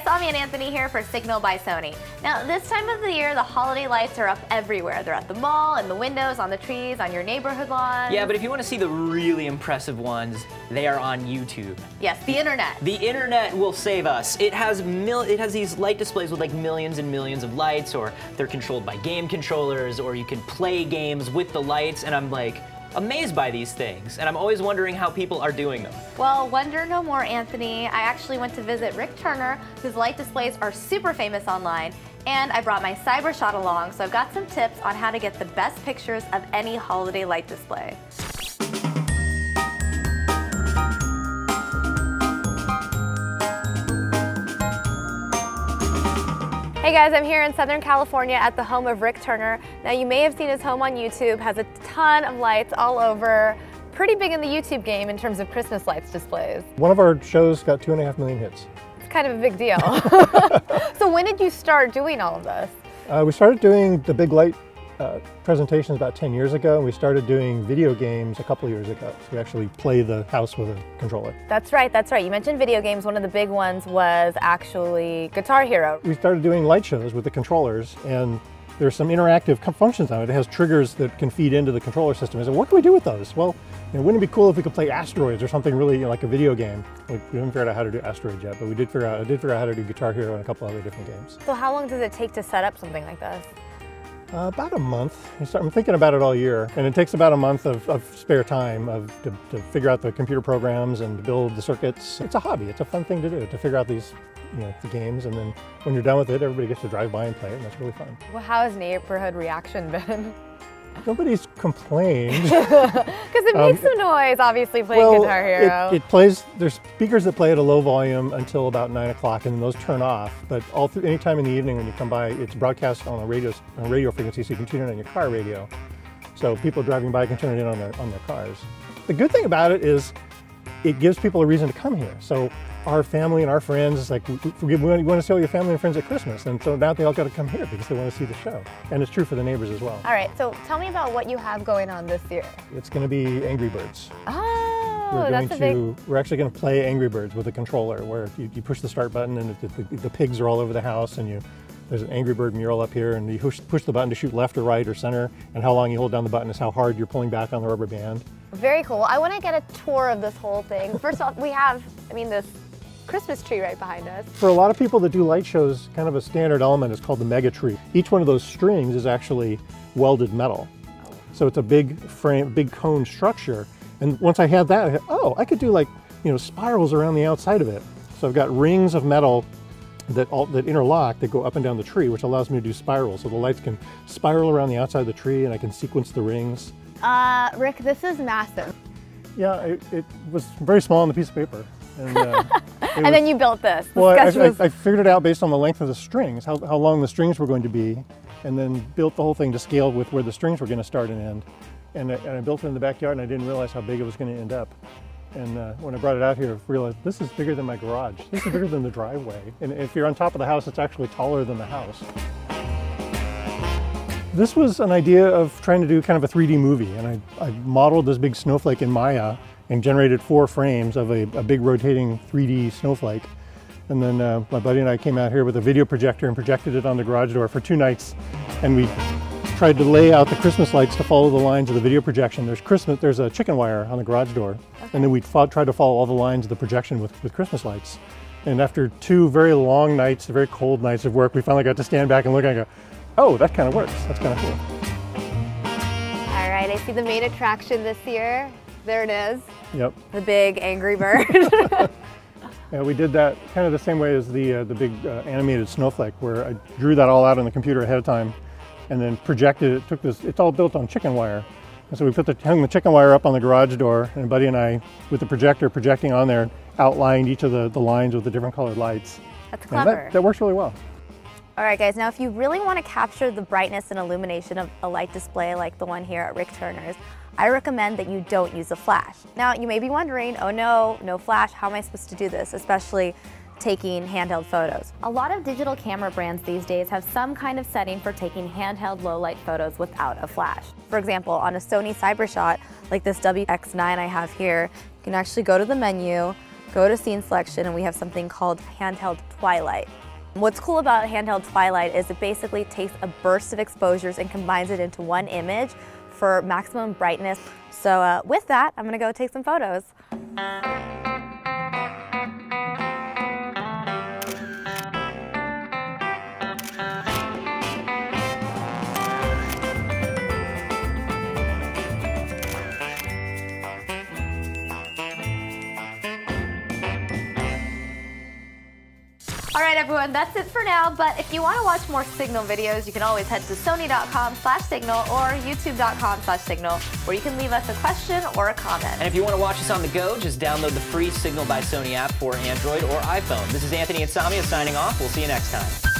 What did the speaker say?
guys, Ami and Anthony here for Signal by Sony. Now, this time of the year, the holiday lights are up everywhere. They're at the mall, in the windows, on the trees, on your neighborhood lawns. Yeah, but if you want to see the really impressive ones, they are on YouTube. Yes, the internet. The internet will save us. It has these light displays with like millions and millions of lights, or they're controlled by game controllers, or you can play games with the lights, and I'm like, amazed by these things, and I'm always wondering how people are doing them. Well, wonder no more, Anthony. I actually went to visit Rick Turner, whose light displays are super famous online, and I brought my cyber shot along, so I've got some tips on how to get the best pictures of any holiday light display. Hey guys, I'm here in Southern California at the home of Rick Turner. Now you may have seen his home on YouTube, has a ton of lights all over. Pretty big in the YouTube game in terms of Christmas lights displays. One of our shows got 2.5 million hits. It's kind of a big deal. So when did you start doing all of this? We started doing the big light presentations about 10 years ago, and we started doing video games a couple years ago. So we actually play the house with a controller. That's right, that's right. You mentioned video games. One of the big ones was actually Guitar Hero. We started doing light shows with the controllers, and there's some interactive functions on it. It has triggers that can feed into the controller system. I said, what can we do with those? Well, wouldn't it be cool if we could play Asteroids or something really like a video game? We haven't figured out how to do Asteroids yet, but I did figure out how to do Guitar Hero and a couple other different games. So how long does it take to set up something like this? About a month. I'm thinking about it all year, and it takes about a month of spare time to figure out the computer programs and to build the circuits. It's a hobby. It's a fun thing to do, to figure out these, the games, and then when you're done with it, everybody gets to drive by and play it, and that's really fun. Well, how has neighborhood reaction been? Nobody's complained. Because it makes some noise, obviously, playing Guitar Hero. It plays, there's speakers that play at a low volume until about 9 o'clock, and then those turn off. But any time in the evening when you come by, it's broadcast on a radio frequency, so you can tune it on your car radio. So people driving by can turn it in on their cars. The good thing about it is it gives people a reason to come here. So our family and our friends, like we want to see all your family and friends at Christmas, and so now they all got to come here because they want to see the show. And it's true for the neighbors as well. All right, so tell me about what you have going on this year. It's going to be Angry Birds. Oh, We're actually going to play Angry Birds with a controller, where you push the start button and the pigs are all over the house, and there's an Angry Bird mural up here, and you push the button to shoot left or right or center, and how long you hold down the button is how hard you're pulling back on the rubber band. Very cool. I want to get a tour of this whole thing. First off, we have, this Christmas tree right behind us. For a lot of people that do light shows, kind of a standard element is called the mega tree. Each one of those strings is actually welded metal. So it's a big frame, big cone structure. And once I had that, I thought, I could do like, spirals around the outside of it. So I've got rings of metal that interlock, that go up and down the tree, which allows me to do spirals. So the lights can spiral around the outside of the tree, and I can sequence the rings. Rick, this is massive. Yeah, it was very small on the piece of paper. And, and then you built this. Well, I figured it out based on the length of the strings, how long the strings were going to be, and then built the whole thing to scale with where the strings were going to start and end. And I built it in the backyard, and I didn't realize how big it was going to end up. And when I brought it out here, I realized this is bigger than my garage. This is bigger than the driveway. And if you're on top of the house, it's actually taller than the house. This was an idea of trying to do kind of a 3D movie, and I modeled this big snowflake in Maya and generated 4 frames of a big rotating 3D snowflake. And then my buddy and I came out here with a video projector and projected it on the garage door for 2 nights, and we tried to lay out the Christmas lights to follow the lines of the video projection. There's a chicken wire on the garage door, and then we tried to follow all the lines of the projection with Christmas lights. And after 2 very long nights, very cold nights of work, we finally got to stand back and look and go, oh, that kind of works. That's kind of cool. All right, I see the main attraction this year. There it is. Yep. The big Angry Bird. Yeah, we did that kind of the same way as the big animated snowflake, where I drew that all out on the computer ahead of time and then projected it. It's all built on chicken wire. And so we hung the chicken wire up on the garage door, and Buddy and I, with the projector projecting on there, outlined each of the lines with the different colored lights. That's clever. That works really well. All right, guys, now if you really want to capture the brightness and illumination of a light display like the one here at Rick Turner's, I recommend that you don't use a flash. Now, you may be wondering, oh no flash, how am I supposed to do this, especially taking handheld photos? A lot of digital camera brands these days have some kind of setting for taking handheld low-light photos without a flash. For example, on a Sony CyberShot, like this WX9 I have here, you can actually go to the menu, go to scene selection, and we have something called handheld twilight. What's cool about handheld twilight is it basically takes a burst of exposures and combines it into one image for maximum brightness. So with that, I'm gonna go take some photos. All right, everyone, that's it for now. But if you want to watch more Signal videos, you can always head to sony.com/signal or youtube.com/signal, where you can leave us a question or a comment. And if you want to watch us on the go, just download the free Signal by Sony app for Android or iPhone. This is Anthony and Samia signing off. We'll see you next time.